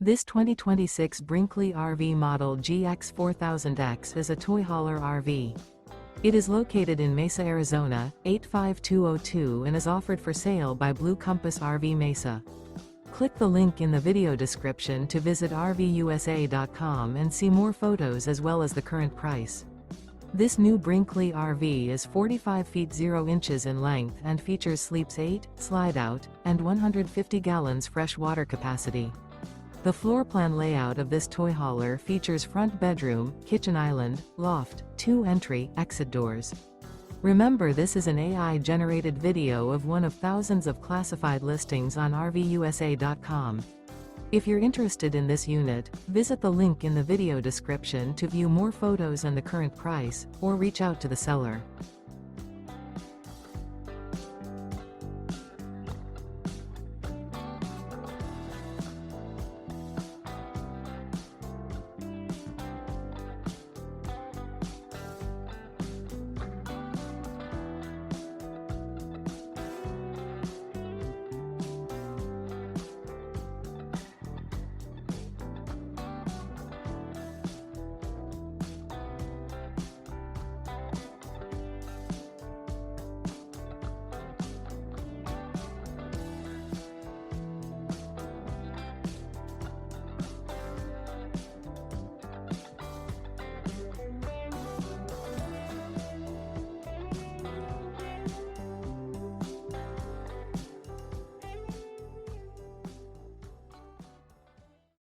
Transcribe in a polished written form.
This 2026 Brinkley RV Model Gx 4000X is a toy hauler RV. It is located in Mesa, Arizona, 85202 and is offered for sale by Blue Compass RV Mesa. Click the link in the video description to visit RVUSA.com and see more photos as well as the current price. This new Brinkley RV is 45 feet 0 inches in length and features sleeps 8, slide-out, and 150 gallons fresh water capacity. The floor plan layout of this toy hauler features front bedroom, kitchen island, loft, 2 entry, exit doors. Remember, this is an AI-generated video of one of thousands of classified listings on RVUSA.com. If you're interested in this unit, visit the link in the video description to view more photos and the current price, or reach out to the seller.